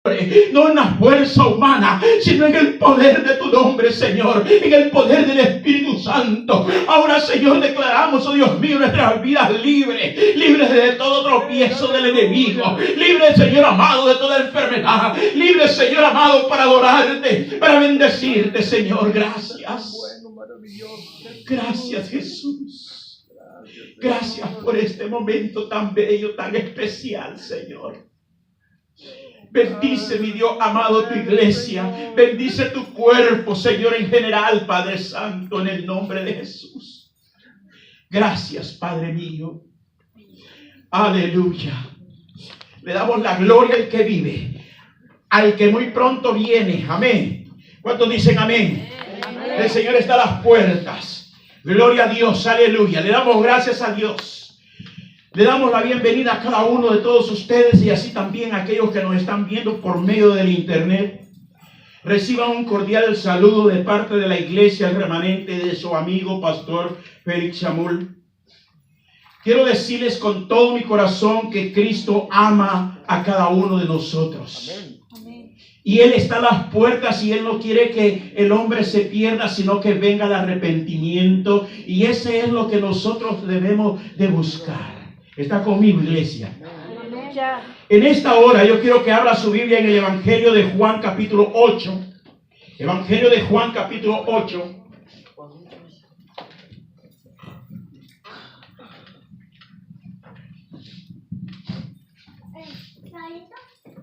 no en la fuerza humana, sino en el poder de tu nombre, Señor, en el poder del Espíritu Santo. Ahora, Señor, declaramos, oh Dios mío, nuestras vidas libres de todo tropiezo del enemigo, libres, Señor amado, de toda enfermedad, libres, Señor amado, para adorarte, para bendecirte, Señor. Gracias. Gracias, Jesús. Gracias por este momento tan bello, tan especial, Señor. Bendice, mi Dios amado, tu iglesia. Bendice tu cuerpo, Señor, en general, Padre Santo, en el nombre de Jesús. Gracias, Padre mío. Aleluya. Le damos la gloria al que vive, al que muy pronto viene. Amén. ¿Cuántos dicen amén? Amén. El Señor está a las puertas. Gloria a Dios. Aleluya. Le damos gracias a Dios. Le damos la bienvenida a cada uno de todos ustedes y así también a aquellos que nos están viendo por medio del internet. Reciban un cordial saludo de parte de la iglesia El Remanente, de su amigo Pastor Félix Chamul. Quiero decirles con todo mi corazón que Cristo ama a cada uno de nosotros. Amén. Y Él está a las puertas y Él no quiere que el hombre se pierda, sino que venga el arrepentimiento. Y ese es lo que nosotros debemos de buscar. Está conmigo, iglesia. En esta hora yo quiero que abra su Biblia en el Evangelio de Juan capítulo 8. Evangelio de Juan capítulo 8.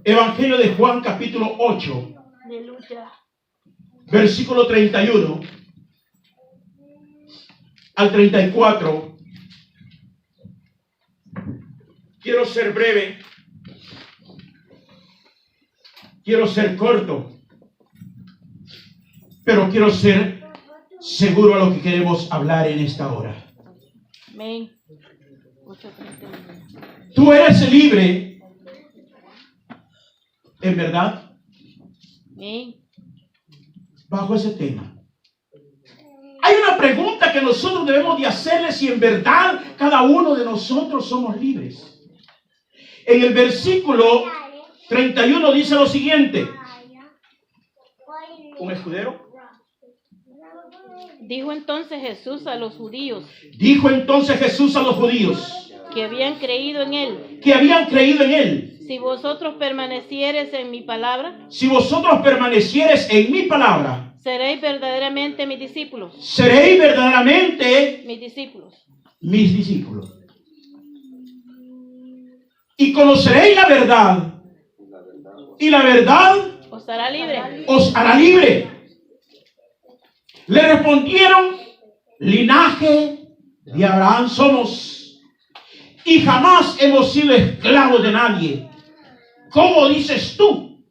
Evangelio de Juan capítulo 8. Versículo 31 al 34. Quiero ser breve, quiero ser corto, pero quiero ser seguro a lo que queremos hablar en esta hora. Amén. Tú eres libre, en verdad, amén. Bajo ese tema. Hay una pregunta que nosotros debemos de hacerle: si en verdad cada uno de nosotros somos libres. En el versículo 31 dice lo siguiente. ¿Un escudero? Dijo entonces Jesús a los judíos. Que habían creído en él. Si vosotros permaneciereis en mi palabra. Seréis verdaderamente mis discípulos. Mis discípulos. Y conoceréis la verdad. Y la verdad os hará libre. Le respondieron: linaje de Abraham somos, y jamás hemos sido esclavos de nadie. ¿Cómo dices tú?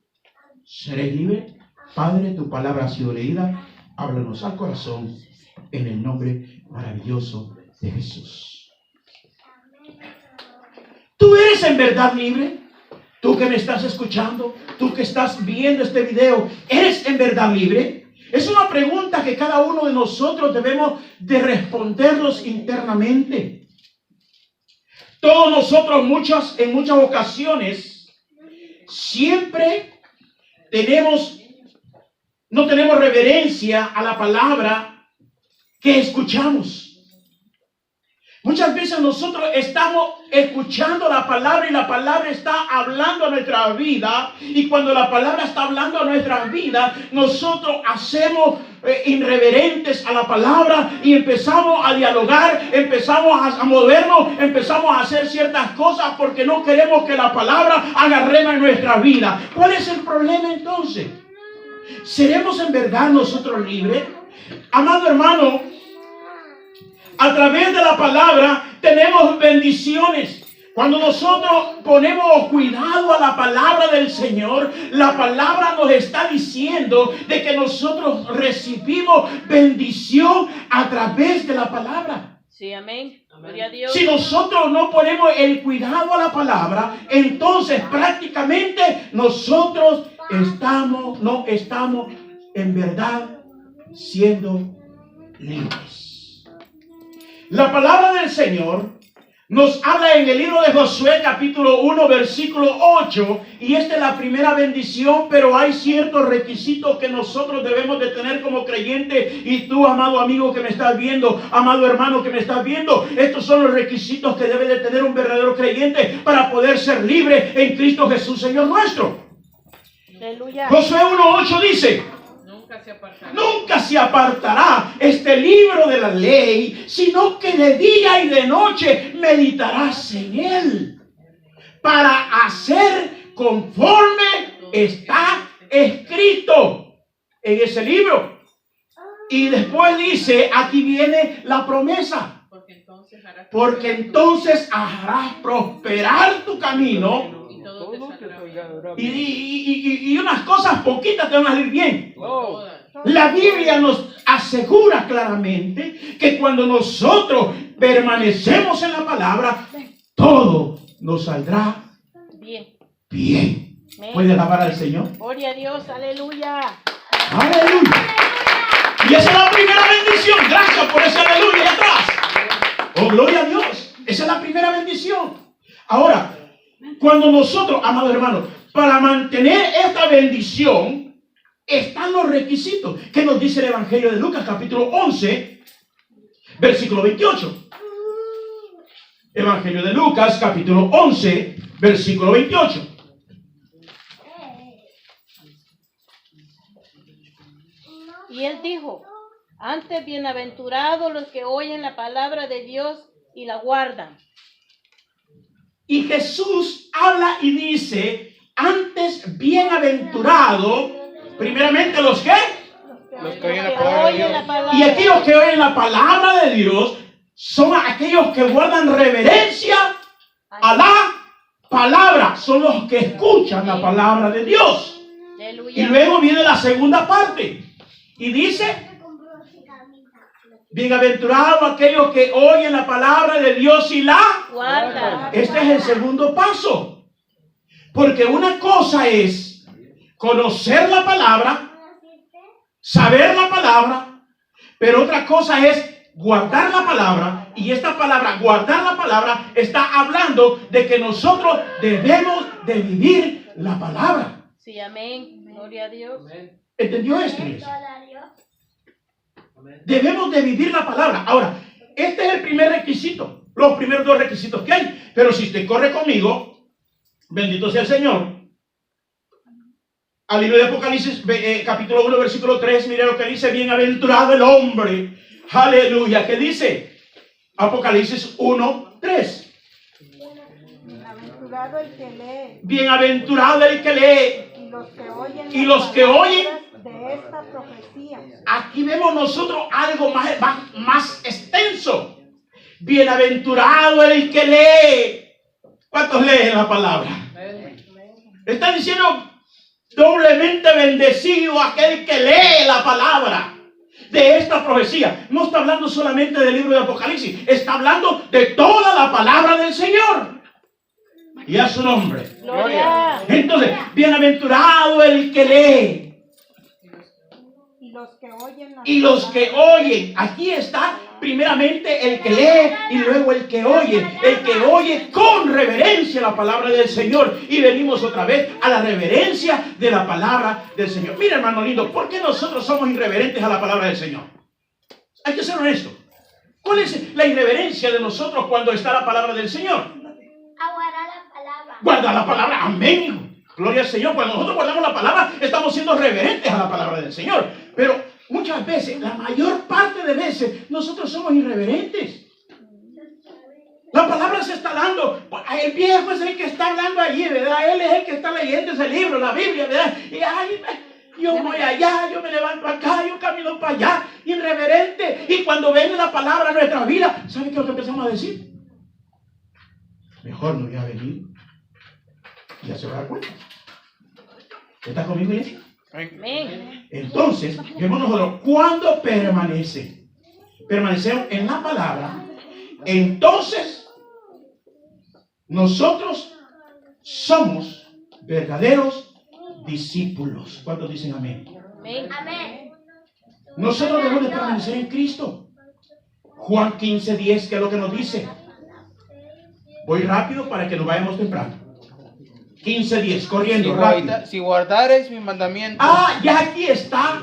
¿Seréis libre? Padre, tu palabra ha sido leída. Háblanos al corazón en el nombre maravilloso de Jesús. ¿Tú eres en verdad libre? Tú que me estás escuchando, tú que estás viendo este video, ¿eres en verdad libre? Es una pregunta que cada uno de nosotros debemos de respondernos internamente. Todos nosotros en muchas ocasiones siempre no tenemos reverencia a la palabra que escuchamos. Muchas veces nosotros estamos escuchando la palabra y la palabra está hablando a nuestra vida. Y cuando la palabra está hablando a nuestra vida, nosotros hacemos irreverentes a la palabra y empezamos a dialogar, empezamos a movernos, empezamos a hacer ciertas cosas porque no queremos que la palabra haga rema en nuestra vida. ¿Cuál es el problema entonces? ¿Seremos en verdad nosotros libres? Amado hermano, a través de la palabra tenemos bendiciones. Cuando nosotros ponemos cuidado a la palabra del Señor, la palabra nos está diciendo de que nosotros recibimos bendición a través de la palabra. Sí, amén. Gloria a Dios. Si nosotros no ponemos el cuidado a la palabra, entonces prácticamente nosotros no estamos en verdad siendo libres. La palabra del Señor Nos habla en el libro de Josué capítulo 1 versículo 8, y esta es la primera bendición, pero hay ciertos requisitos que nosotros debemos de tener como creyentes. Y tú, amado amigo que me estás viendo, amado hermano que me estás viendo, estos son los requisitos que debe de tener un verdadero creyente para poder ser libre en Cristo Jesús, Señor nuestro. Aleluya. Josué 1:8 dice: nunca se apartará este libro de la ley, sino que de día y de noche meditarás en él, para hacer conforme está escrito en ese libro. Y después dice, aquí viene la promesa: porque entonces harás prosperar tu camino, y unas cosas poquitas te van a salir bien. La Biblia nos asegura claramente que cuando nosotros permanecemos en la palabra, todo nos saldrá bien. ¿Puede alabar al Señor? Gloria a Dios, aleluya. Aleluya. Y esa es la primera bendición. Gracias por ese aleluya de atrás. Oh, gloria a Dios. Esa es la primera bendición. Ahora, cuando nosotros, amados hermanos, para mantener esta bendición, están los requisitos que nos dice el Evangelio de Lucas capítulo 11 versículo 28. Evangelio de Lucas capítulo 11 versículo 28. Y él dijo: antes bienaventurados los que oyen la palabra de Dios y la guardan. Y Jesús habla y dice: antes bienaventurado, primeramente los que oyen la palabra. Y aquellos que oyen la palabra de Dios son aquellos que guardan reverencia a la palabra. Son los que escuchan la palabra de Dios. Aleluya. Y luego viene la segunda parte. Y dice: bienaventurados aquellos que oyen la palabra de Dios y la guardan. Este es el segundo paso. Porque una cosa es conocer la palabra, saber la palabra, pero otra cosa es guardar la palabra. Y esta palabra, guardar la palabra, está hablando de que nosotros debemos de vivir la palabra. Sí, amén. Gloria a Dios. ¿Entendió esto? Debemos de vivir la palabra. Ahora, este es el primer requisito, los primeros dos requisitos que hay. Pero si usted corre conmigo, bendito sea el Señor, al libro de Apocalipsis, capítulo 1, versículo 3, mire lo que dice: bienaventurado el hombre. Aleluya. ¿Qué dice? Apocalipsis 1, 3. Bienaventurado el que lee. Bienaventurado el que lee. Y los que oyen de esta profecía. Aquí vemos nosotros algo más extenso. Bienaventurado el que lee. ¿Cuántos leen la palabra? Está diciendo: doblemente bendecido aquel que lee la palabra de esta profecía. No está hablando solamente del libro de Apocalipsis, está hablando de toda la palabra del Señor. Y a su nombre. Gloria. Entonces, bienaventurado el que lee. Y los que oyen. Aquí está primeramente el que lee y luego el que oye. El que oye con reverencia la palabra del Señor. Y venimos otra vez a la reverencia de la palabra del Señor. Mira, hermano lindo, ¿por qué nosotros somos irreverentes a la palabra del Señor? Hay que ser honesto. ¿Cuál es la irreverencia de nosotros cuando está la palabra del Señor? Guardar la palabra. Guarda la palabra. Amén. Gloria al Señor. Cuando nosotros guardamos la palabra, estamos siendo reverentes a la palabra del Señor. Pero muchas veces, la mayor parte de veces, nosotros somos irreverentes. La palabra se está dando. El viejo es el que está hablando allí, ¿verdad? Él es el que está leyendo ese libro, la Biblia, ¿verdad? Y ay, yo voy allá, yo me levanto acá, yo camino para allá, irreverente. Y cuando viene la palabra a nuestra vida, ¿sabe qué es lo que empezamos a decir? Mejor no voy a venir. Ya se va a dar cuenta. ¿Está conmigo, iglesia? Amén. Entonces, vemos nosotros, cuando permanecemos en la palabra, entonces nosotros somos verdaderos discípulos. ¿Cuántos dicen amén? Amén. Amén. Nosotros debemos de permanecer en Cristo. Juan 15:10, que es lo que nos dice. Voy rápido para que nos vayamos temprano. 15:10, corriendo, rápido. Si guardareis mis mandamientos. Ya aquí está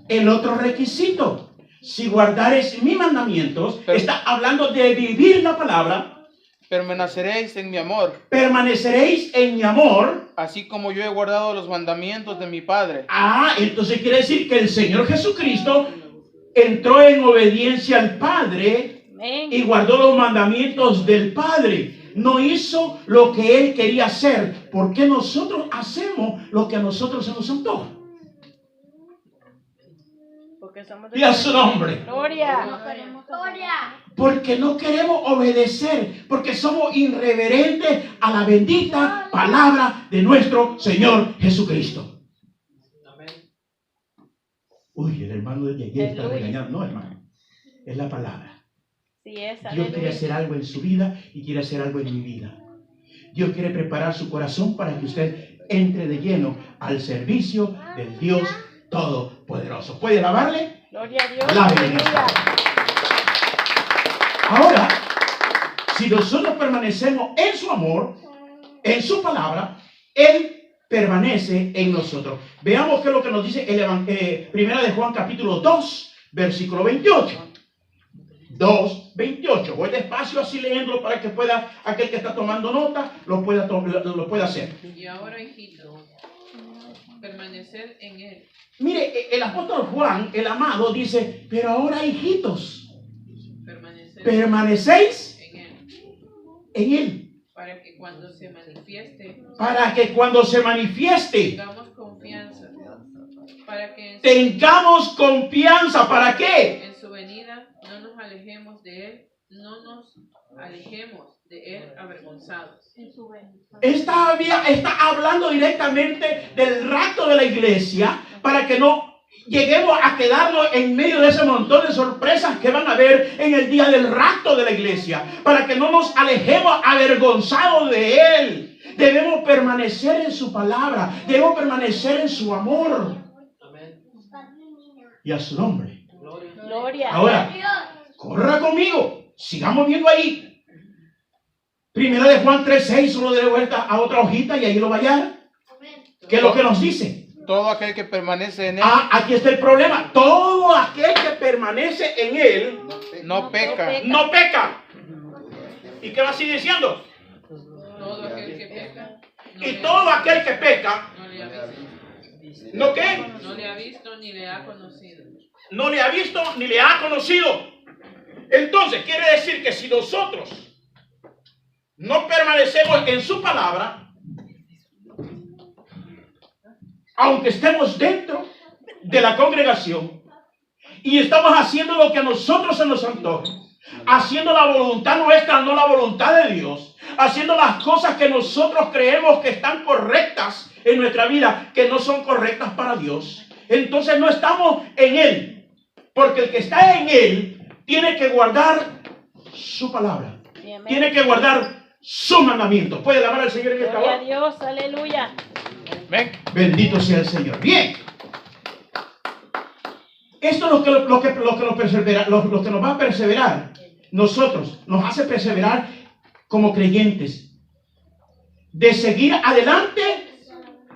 el otro requisito. Si guardareis mis mandamientos, está hablando de vivir la palabra. Permaneceréis en mi amor. Permaneceréis en mi amor. Así como yo he guardado los mandamientos de mi Padre. Entonces quiere decir que el Señor Jesucristo entró en obediencia al Padre. Amén. Y guardó los mandamientos del Padre. No hizo lo que Él quería hacer. Porque nosotros hacemos lo que a nosotros se nos antoja. Porque somos Y a su nombre. Gloria. Gloria. Porque no queremos obedecer. Porque somos irreverentes a la bendita palabra de nuestro Señor Jesucristo. Uy, el hermano de ayer está regañando. No, hermano. Es la palabra. Sí, es, Dios quiere hacer algo en su vida y quiere hacer algo en mi vida. Dios quiere preparar su corazón para que usted entre de lleno al servicio del Dios Todopoderoso. ¿Puede alabarle? Gloria a Dios. Alábele. Ahora, si nosotros permanecemos en su amor, en su palabra, Él permanece en nosotros. Veamos qué es lo que nos dice Primera de Juan capítulo 2, versículo 28. 2:28. Voy despacio así leyéndolo para que pueda, aquel que está tomando nota, lo pueda hacer. Y ahora, hijitos, permanecer en él. Mire, el apóstol Juan, el amado, dice, pero ahora, hijitos, permanecéis en él. Para que cuando se manifieste, tengamos confianza. Tengamos confianza. ¿Para qué? En su venida no nos alejemos de él, avergonzados. Está hablando directamente del rapto de la iglesia para que no lleguemos a quedarnos en medio de ese montón de sorpresas que van a haber en el día del rapto de la iglesia, para que no nos alejemos avergonzados de él. Debemos permanecer en su palabra, debemos permanecer en su amor. Y a su nombre. Gloria. Ahora, corra conmigo, sigamos viendo ahí. Primera de Juan 3:6, solo de vuelta a otra hojita y ahí lo vaya. ¿Qué es lo que nos dice? Todo aquel que permanece en él. Aquí está el problema. Todo aquel que permanece en él no peca. no peca. ¿Y qué va a seguir diciendo? Todo aquel que peca. Y todo aquel que peca, No le ha visto. ¿no qué? No le ha visto ni le ha conocido. No le ha visto ni le ha conocido. Entonces, quiere decir que si nosotros no permanecemos en su palabra, aunque estemos dentro de la congregación y estamos haciendo lo que a nosotros se nos antoja, haciendo la voluntad nuestra, no la voluntad de Dios, haciendo las cosas que nosotros creemos que están correctas en nuestra vida, que no son correctas para Dios, entonces no estamos en Él, porque el que está en Él tiene que guardar su palabra, tiene que guardar sus mandamientos. ¿Puede alabar al Señor en esta Gloria a hora? Dios, aleluya. Ven. Bendito sea el Señor. Bien. Esto es lo que nos va a perseverar. Nosotros nos hace perseverar como creyentes. De seguir adelante.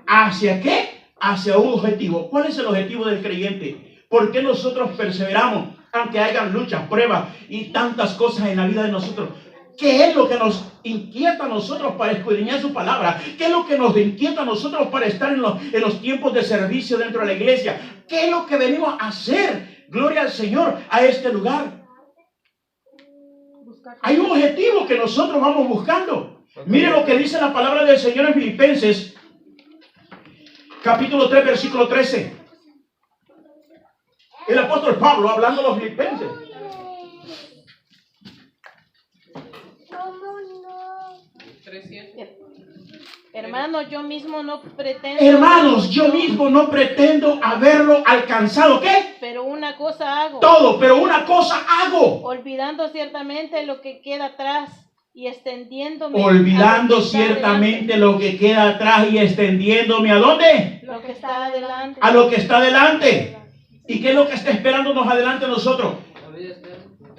¿Hacia qué? Hacia un objetivo. ¿Cuál es el objetivo del creyente? ¿Por qué nosotros perseveramos? Aunque hayan luchas, pruebas y tantas cosas en la vida de nosotros. ¿Qué es lo que nos inquieta a nosotros para escudriñar su palabra? ¿Qué es lo que nos inquieta a nosotros para estar en los tiempos de servicio dentro de la iglesia? ¿Qué es lo que venimos a hacer? Gloria al Señor, a este lugar. Hay un objetivo que nosotros vamos buscando. Mire lo que dice la palabra del Señor en Filipenses, capítulo 3, versículo 13. El apóstol Pablo hablando a los filipenses. Hermanos, yo mismo no pretendo. Hermanos, yo mismo no pretendo haberlo alcanzado. ¿Qué? Pero una cosa hago. Todo, pero una cosa hago. Olvidando ciertamente lo que queda atrás y extendiéndome. Olvidando a lo que está ciertamente adelante. lo que queda atrás y extendiéndome ¿a dónde? Lo que está adelante. A lo que está adelante. ¿Y qué es lo que está esperándonos adelante nosotros?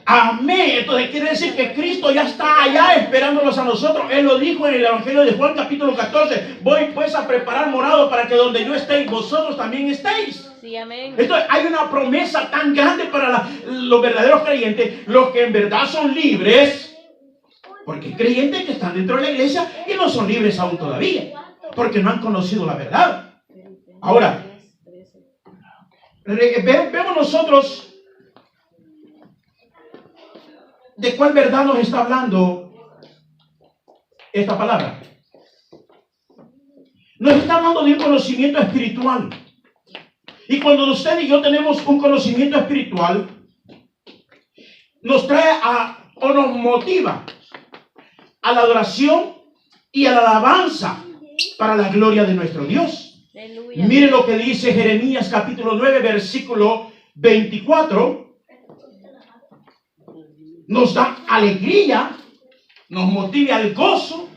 Amén. Entonces quiere decir que Cristo ya está allá esperándonos a nosotros. Él lo dijo en el Evangelio de Juan capítulo 14. Voy pues a preparar morado para que donde yo esté, vosotros también estéis. Sí, amén. Entonces hay una promesa tan grande para los verdaderos creyentes, los que en verdad son libres. Porque hay creyentes que están dentro de la iglesia y no son libres aún todavía, porque no han conocido la verdad. Ahora, vemos nosotros de cuál verdad nos está hablando esta palabra. Nos está hablando de un conocimiento espiritual. Y cuando usted y yo tenemos un conocimiento espiritual, nos trae o nos motiva a la adoración y a la alabanza para la gloria de nuestro Dios. Aleluya. Mire lo que dice Jeremías capítulo 9, versículo 24. Nos da alegría, nos motiva al gozo,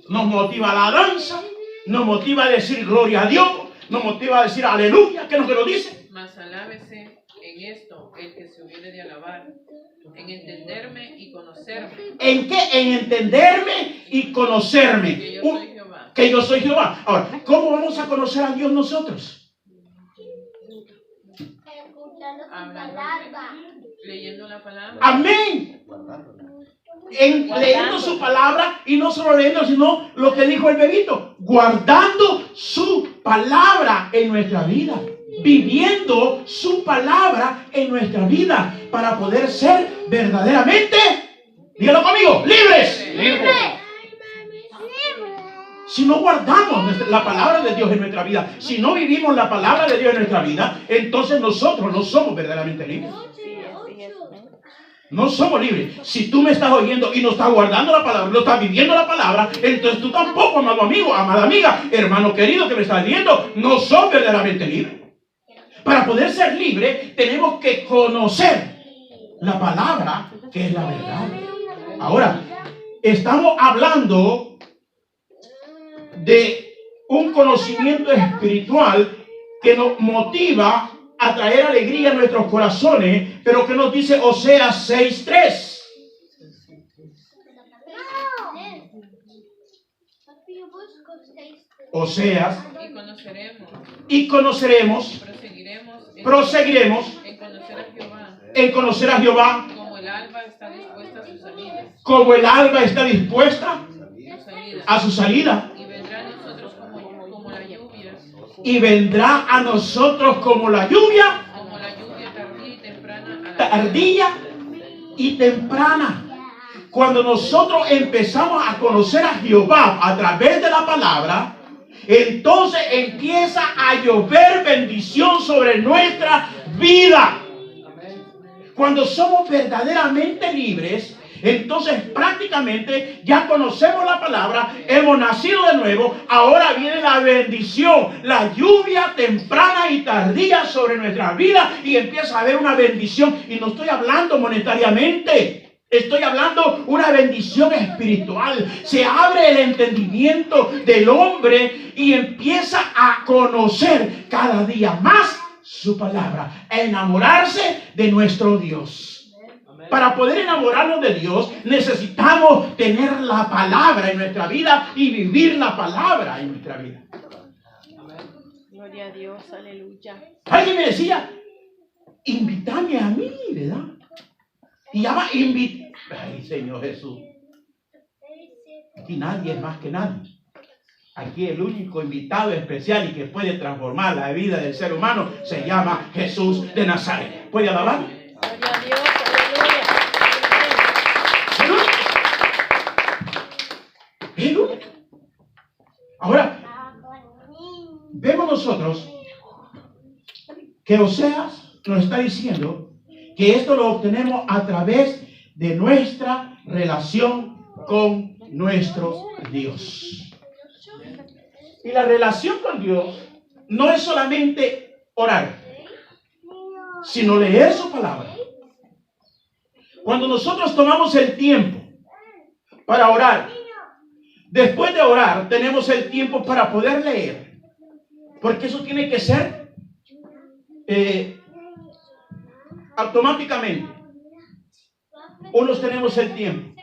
nos motiva a la danza, nos motiva a decir gloria a Dios, nos motiva a decir aleluya. ¿Qué es lo que nos dice? Mas alábese en esto el que se hubiere de alabar, en entenderme y conocerme. ¿En qué? En entenderme y conocerme. Que yo soy Jehová. Que yo soy Jehová. Ahora, ¿cómo vamos a conocer a Dios nosotros? Escuchando su Hablando, palabra. leyendo la palabra. Amén. Leyendo su palabra, y no solo leyendo, sino lo que dijo el bebito, guardando su palabra en nuestra vida, viviendo su palabra en nuestra vida, para poder ser verdaderamente, dígalo conmigo, libres. Si no guardamos la palabra de Dios en nuestra vida, si no vivimos la palabra de Dios en nuestra vida, entonces nosotros no somos verdaderamente libres. No somos libres. Si tú me estás oyendo y no estás guardando la palabra, no estás viviendo la palabra, entonces tú tampoco, amado amigo, amada amiga, hermano querido que me estás viendo, no sos verdaderamente libre. Para poder ser libre, tenemos que conocer la palabra, que es la verdad. Ahora, estamos hablando de un conocimiento espiritual que nos motiva a traer alegría a nuestros corazones, pero que nos dice Oseas 6:3. Oseas, y conoceremos, proseguiremos en conocer a Jehová, como el alba está dispuesta a sus salidas, como el alba está dispuesta a su salida, y vendrá a nosotros como la lluvia, y vendrá a nosotros como la lluvia tardía y temprana. Cuando nosotros empezamos a conocer a Jehová a través de la palabra, entonces empieza a llover bendición sobre nuestra vida. Cuando somos verdaderamente libres, entonces prácticamente ya conocemos la palabra, hemos nacido de nuevo, ahora viene la bendición, la lluvia temprana y tardía sobre nuestra vida, y empieza a haber una bendición. Y no estoy hablando monetariamente, estoy hablando una bendición espiritual. Se abre el entendimiento del hombre y empieza a conocer cada día más su palabra, a enamorarse de nuestro Dios. Para poder enamorarnos de Dios, necesitamos tener la palabra en nuestra vida y vivir la palabra en nuestra vida. Gloria a Dios, aleluya. Alguien me decía, invítame a mí, ¿verdad? Y ya va a invitar. Ay, Señor Jesús. Aquí nadie es más que nadie. Aquí el único invitado especial y que puede transformar la vida del ser humano se llama Jesús de Nazaret. ¿Puede alabar? Gloria a Dios, aleluya. El único. Ahora, vemos nosotros que Oseas nos está diciendo que esto lo obtenemos a través de nuestra relación con nuestro Dios. Y la relación con Dios no es solamente orar, sino leer su palabra. Cuando nosotros tomamos el tiempo para orar, después de orar tenemos el tiempo para poder leer, porque eso tiene que ser automáticamente. unos tenemos el tiempo.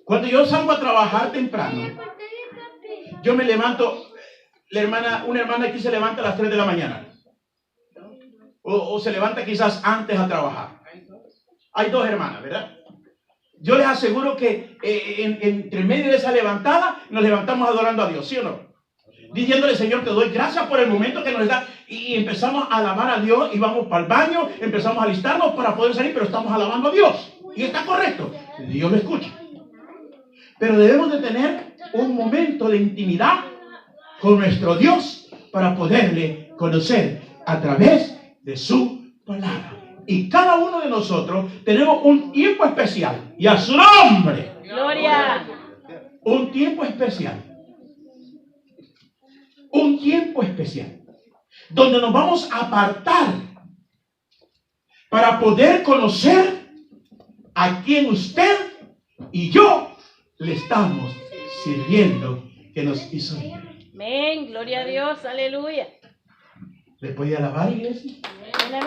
Cuando yo salgo a trabajar temprano, yo me levanto, una hermana aquí se levanta a las 3 de la mañana. O se levanta quizás antes a trabajar. Hay dos hermanas, ¿verdad? Yo les aseguro que entre medio de esa levantada nos levantamos adorando a Dios, ¿sí o no? Diciéndole, Señor, te doy gracias por el momento que nos da. Y empezamos a alabar a Dios y vamos para el baño, empezamos a alistarnos para poder salir, pero estamos alabando a Dios. Y está correcto. Dios lo escucha. Pero debemos de tener un momento de intimidad con nuestro Dios para poderle conocer a través de su palabra. Y cada uno de nosotros tenemos un tiempo especial. Y a su nombre. Gloria. Un tiempo especial. Un tiempo especial. Donde nos vamos a apartar para poder conocer a quien usted y yo le estamos sirviendo, que nos hizo libre. Amén. Gloria a Dios. Aleluya. ¿Le puede alabar, iglesia? Amén.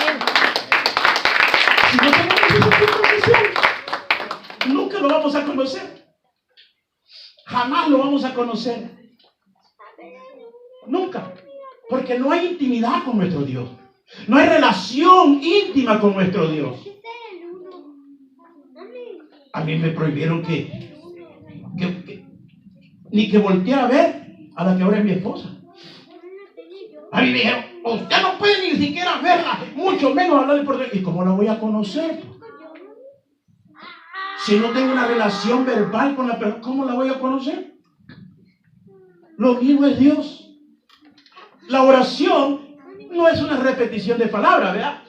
Si no tenemos ese tiempo especial, nunca lo vamos a conocer. Jamás lo vamos a conocer. Nunca. Porque no hay intimidad con nuestro Dios. No hay relación íntima con nuestro Dios. A mí me prohibieron ni que volteara a ver a la que ahora es mi esposa. A mí me dijeron, usted no puede ni siquiera verla, mucho menos hablarle por Dios. ¿Y cómo la voy a conocer? Si no tengo una relación verbal con la persona, ¿cómo la voy a conocer? Lo mismo es Dios. La oración no es una repetición de palabras, ¿verdad?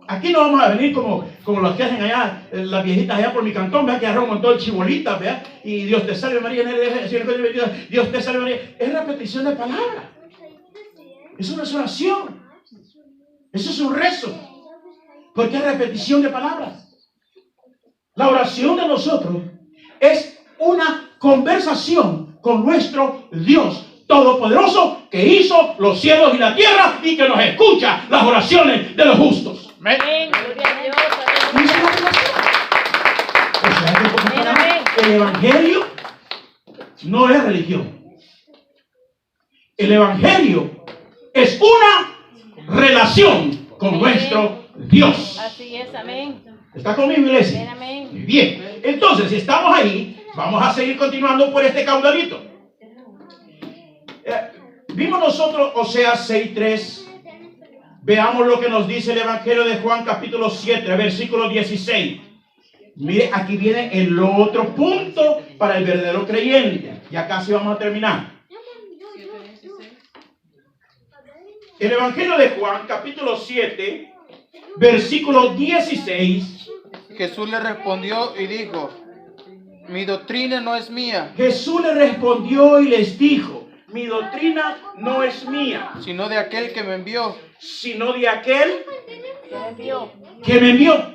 Aquí no vamos a venir como los que hacen allá, las viejitas allá por mi cantón, ¿verdad? Que agarran un montón de chibolitas, ¿verdad? Y Dios te salve María, Dios te salve María. Es repetición de palabras. Eso no es oración. Eso es un rezo. Porque es repetición de palabras. La oración de nosotros es una conversación con nuestro Dios Todopoderoso, que hizo los cielos y la tierra y que nos escucha las oraciones de los justos. Amén. Gloria a Dios. Aleluya. El Evangelio no es religión. El Evangelio es una relación con nuestro Dios. Así es, amén. ¿Está conmigo, iglesia? Amén. Muy bien. Entonces, si estamos ahí, vamos a seguir continuando por este caudalito. Vimos nosotros Oseas 6:3. Veamos lo que nos dice el Evangelio de Juan capítulo 7, versículo 16. Mire, aquí viene el otro punto para el verdadero creyente. Ya casi vamos a terminar. El Evangelio de Juan capítulo 7, versículo 16. Jesús le respondió y dijo, mi doctrina no es mía, Jesús le respondió y les dijo, mi doctrina no es mía, sino de aquel que me envió. sino de aquel Que me envió. que me envió.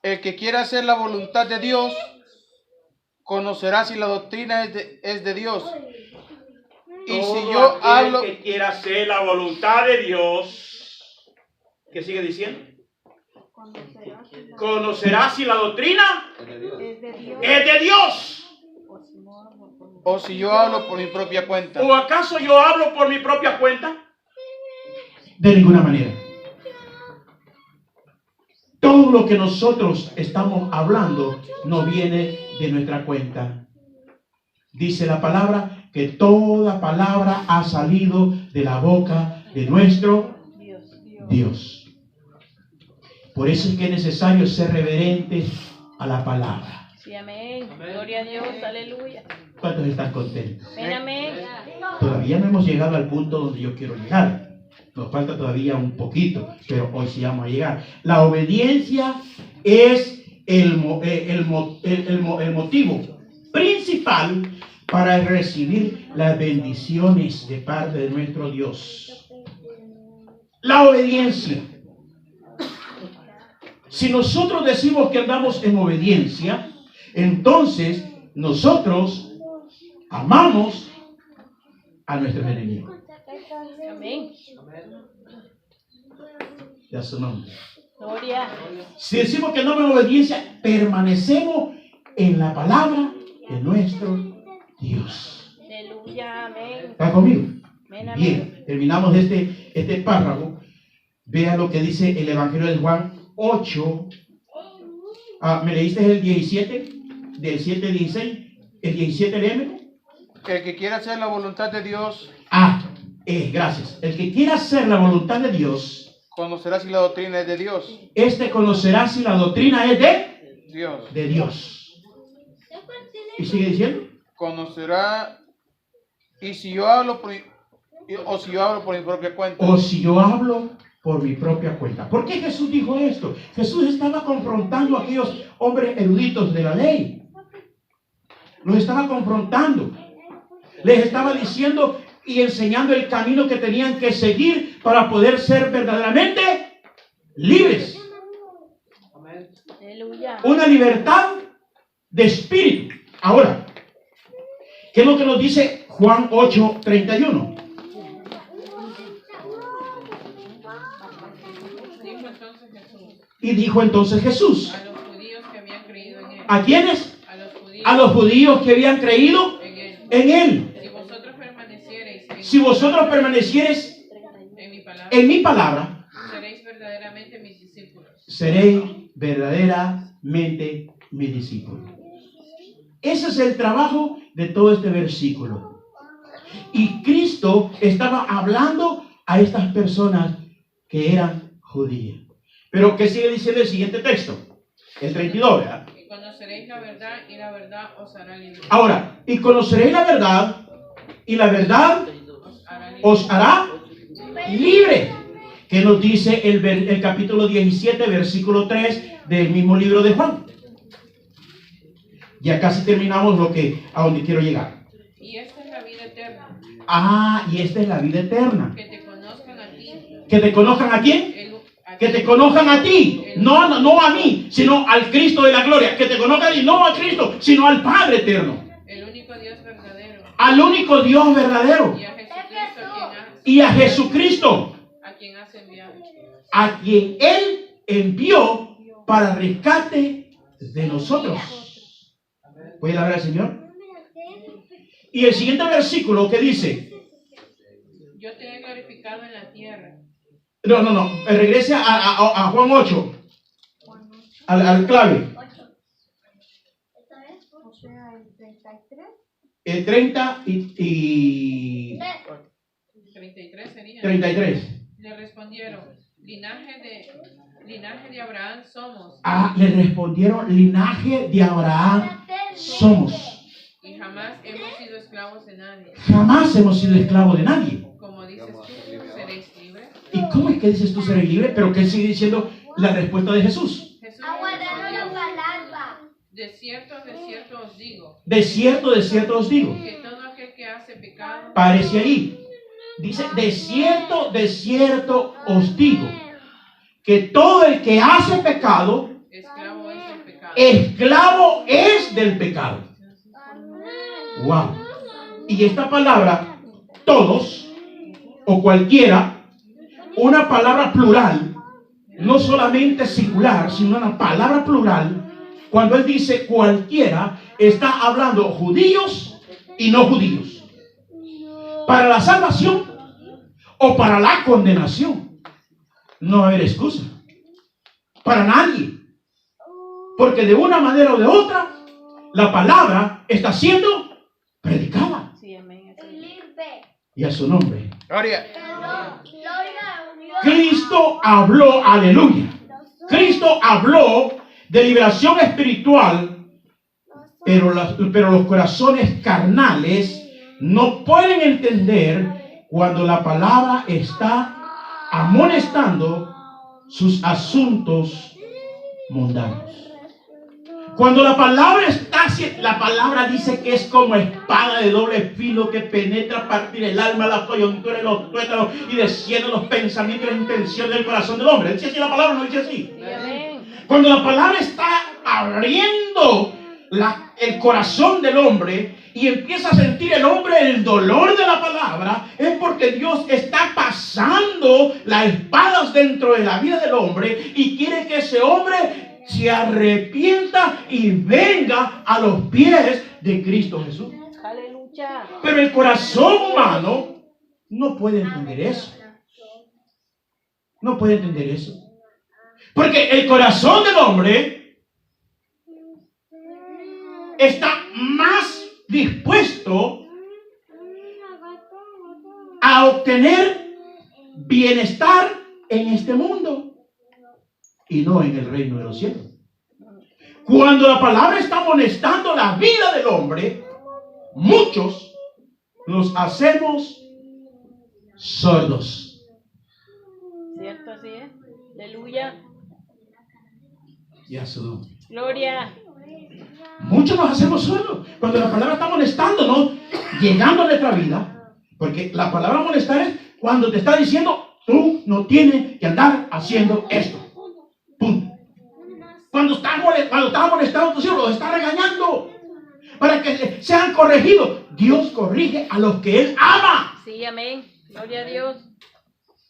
El que quiera hacer la voluntad de Dios, conocerá si la doctrina es de Dios. Y si Todo yo aquel hablo, que quiera hacer la voluntad de Dios, ¿qué sigue diciendo? Conocerá si la doctrina es de Dios. o si yo hablo por mi propia cuenta. ¿O acaso yo hablo por mi propia cuenta? De ninguna manera. Todo lo que nosotros estamos hablando no viene de nuestra cuenta. Dice la palabra que toda palabra ha salido de la boca de nuestro Dios. Por eso es que es necesario ser reverentes a la palabra. Sí, amén. Gloria a Dios. Aleluya. ¿Cuántos están contentos? Amén, amén. Todavía no hemos llegado al punto donde yo quiero llegar. Nos falta todavía un poquito, pero hoy sí vamos a llegar. La obediencia es el motivo principal para recibir las bendiciones de parte de nuestro Dios. La obediencia. Si nosotros decimos que andamos en obediencia, entonces nosotros amamos a nuestros enemigos. Amén. Ya su nombre. Gloria. Si decimos que no en obediencia, permanecemos en la palabra de nuestro Dios. Aleluya. Amén. ¿Está conmigo? Amén, amén. Bien, terminamos este párrafo. Vea lo que dice el Evangelio de Juan 8. ¿Me leíste el 17? Del 7 al 16. El 17, léeme. El que quiera hacer la voluntad de Dios, Gracias. El que quiera hacer la voluntad de Dios, conocerá si la doctrina es de Dios. este conocerá si la doctrina es Dios. de Dios. ¿Y sigue diciendo? Conocerá, y si yo hablo por mi propia cuenta. O si yo hablo por mi propia cuenta. ¿Por qué Jesús dijo esto? Jesús estaba confrontando a aquellos hombres eruditos de la ley. Los estaba confrontando. Les estaba diciendo y enseñando el camino que tenían que seguir para poder ser verdaderamente libres. Aleluya. Una libertad de espíritu. Ahora, ¿qué es lo que nos dice Juan 8:31? Y dijo entonces Jesús. A los judíos que habían creído en él. ¿A quiénes? A A los judíos los judíos que habían creído en él. en él. Si vosotros permaneciereis Si vosotros permanecieres en mi palabra, en mi palabra, seréis verdaderamente mis discípulos. seréis verdaderamente mis discípulos. Ese es el trabajo de todo este versículo. Y Cristo estaba hablando a estas personas que eran judías. Pero ¿qué sigue diciendo el siguiente texto? El 32, ¿verdad? Y conoceréis la verdad, y la verdad os hará libre. Ahora, y conoceréis la verdad, y la verdad os hará libre. ¿Qué nos dice el capítulo 17, versículo 3 del mismo libro de Juan? Ya casi terminamos a donde quiero llegar. Y esta es la vida eterna, Y esta es la vida eterna. que te conozcan a ti. ¿Que te conozcan a quién? Que te conozcan a ti, no a mí, sino al Cristo de la gloria. Que te conozcan a ti, no a Cristo, sino al Padre eterno. El único Dios verdadero. Al único Dios verdadero. Y a Jesucristo, Y a Jesucristo, a quien has enviado. a quien Él envió para rescate de nosotros. ¿Puede hablar al Señor? Y el siguiente versículo que dice, Yo te he glorificado en la tierra. no, regrese a Juan 8, al clave. El 30 y 33 sería. 33. Le respondieron, linaje de Abraham somos, Le respondieron, linaje de Abraham somos. y jamás hemos sido esclavos de nadie. Jamás hemos sido esclavos de nadie. Como dices tú, seréis libres. ¿Y cómo es que dices tú seréis libre? Pero ¿qué sigue diciendo la respuesta de Jesús? Jesús le Aguardar la respondió, palabra. de cierto os digo, De cierto os digo. que todo aquel que hace pecado, Parece ahí. Dice, de cierto os digo, que todo el que hace pecado, esclavo es el pecado. esclavo es del pecado. Wow. Y esta palabra, todos o cualquiera, una palabra plural, no solamente singular, sino una palabra plural. Cuando él dice cualquiera, está hablando judíos y no judíos. Para la salvación o para la condenación. No va a haber excusa. Para nadie. Porque de una manera o de otra, la palabra está siendo predicada. Sí, amén. Y a su nombre. Gloria. Cristo habló, aleluya. Cristo habló de liberación espiritual, pero los corazones carnales no pueden entender cuando la palabra está amonestando sus asuntos mundanos. Cuando la palabra dice que es como espada de doble filo que penetra a partir del alma, la coyuntura, los tuétanos y desciende los pensamientos y las intenciones del corazón del hombre. ¿Dice así la palabra o no dice así? Sí, amén. Cuando la palabra está abriendo el corazón del hombre y empieza a sentir el hombre el dolor de la palabra, es porque Dios está pasando metiendo las espadas dentro de la vida del hombre y quiere que ese hombre se arrepienta y venga a los pies de Cristo Jesús. Aleluya. Pero el corazón humano no puede entender eso. No puede entender eso. Porque el corazón del hombre está más dispuesto a obtener bienestar en este mundo y no en el reino de los cielos. Cuando la palabra está amonestando la vida del hombre, muchos nos hacemos sordos. ¿Cierto? Así es. Aleluya. Y a su nombre. Gloria. Muchos nos hacemos sordos cuando la palabra está amonestándonos, llegando a nuestra vida. Porque la palabra amonestar es cuando te está diciendo, tú no tienes que andar haciendo esto. Punto. Cuando está amonestando, tu Señor los está regañando para que sean corregidos. Dios corrige a los que Él ama. Sí, amén. Gloria a Dios.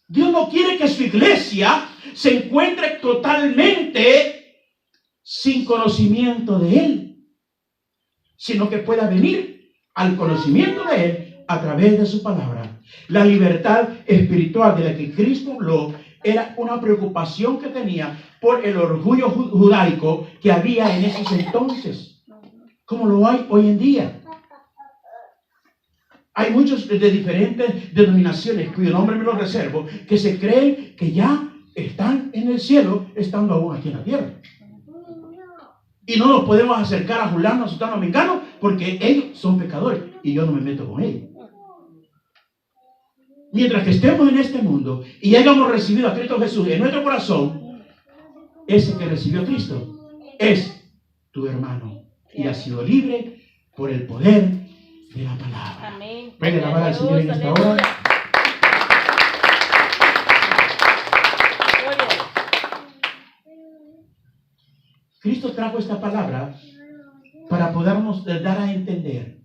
Dios no quiere que su iglesia se encuentre totalmente sin conocimiento de Él, sino que pueda venir al conocimiento de Él a través de su palabra. La libertad espiritual de la que Cristo habló era una preocupación que tenía por el orgullo judaico que había en esos entonces, como lo hay hoy en día. Hay muchos de diferentes denominaciones, cuyo nombre me lo reservo, que se creen que ya están en el cielo, estando aún aquí en la tierra. Y no nos podemos acercar a fulano, a sultano, a mexicano, porque ellos son pecadores y yo no me meto con ellos. Mientras que estemos en este mundo y hayamos recibido a Cristo Jesús en nuestro corazón, ese que recibió a Cristo es tu hermano y ha sido libre por el poder de la palabra. Amén. Venga, alabar al Señor en esta hora. Cristo trajo esta palabra para podernos dar a entender.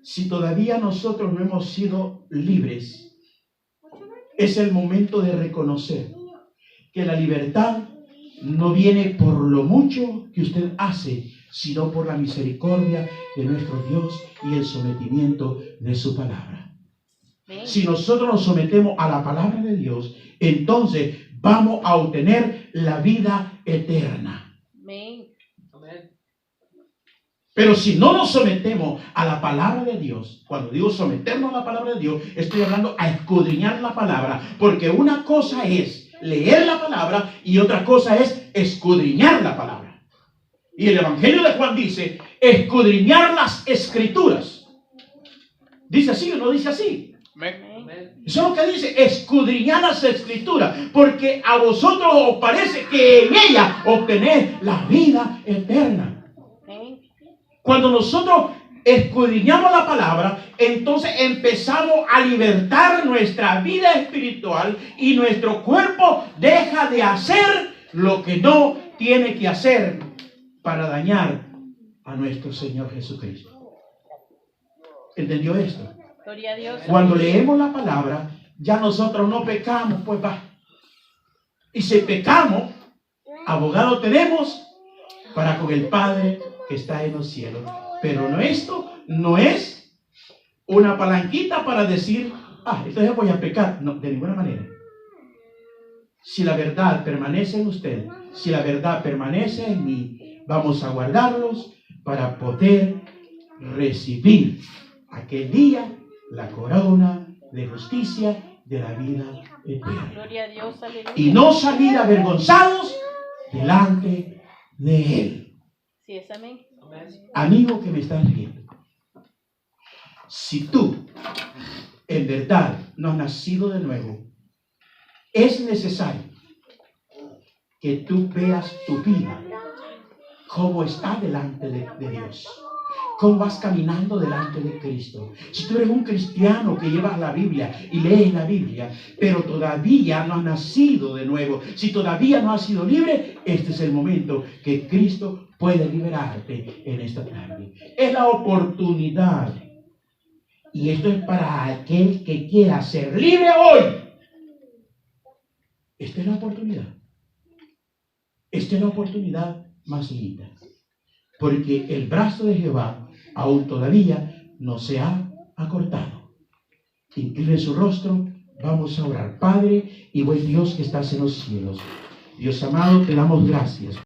Si todavía nosotros no hemos sido libres, es el momento de reconocer que la libertad no viene por lo mucho que usted hace, sino por la misericordia de nuestro Dios y el sometimiento de su palabra. Si nosotros nos sometemos a la palabra de Dios, entonces vamos a obtener la vida eterna. Amén. Pero si no nos sometemos a la palabra de Dios, cuando digo someternos a la palabra de Dios, estoy hablando a escudriñar la palabra, porque una cosa es leer la palabra y otra cosa es escudriñar la palabra. Y el Evangelio de Juan dice, escudriñar las Escrituras. ¿Dice así o no dice así? Amén. Eso es lo que dice, escudriñar las Escrituras, porque a vosotros os parece que en ella obtenéis la vida eterna. Cuando nosotros escudriñamos la palabra, entonces empezamos a libertar nuestra vida espiritual y nuestro cuerpo deja de hacer lo que no tiene que hacer para dañar a nuestro Señor Jesucristo. ¿Entendió esto? Gloria a Dios. Cuando leemos la palabra, ya nosotros no pecamos, pues va. Y si pecamos, abogado tenemos para con el Padre que está en los cielos. Pero no, esto no es una palanquita para decir, entonces voy a pecar. No, de ninguna manera. Si la verdad permanece en usted, si la verdad permanece en mí, vamos a guardarlos para poder recibir aquel día la corona de justicia de la vida eterna. Gloria a Dios, aleluya. Y no salir avergonzados delante de Él. Sí, es amén. Amigo que me estás viendo, si tú en verdad no has nacido de nuevo, es necesario que tú veas tu vida cómo está delante de Dios, cómo vas caminando delante de Cristo. Si tú eres un cristiano que llevas la Biblia y lees la Biblia, pero todavía no has nacido de nuevo, si todavía no has sido libre, este es el momento que Cristo puede liberarte en esta tarde. Es la oportunidad Y esto es para aquel que quiera ser libre hoy. Esta es la oportunidad. Esta es la oportunidad más linda. Porque el brazo de Jehová aún todavía no se ha acortado. Incline su rostro. Vamos a orar. Padre y buen Dios que estás en los cielos. Dios amado, te damos gracias.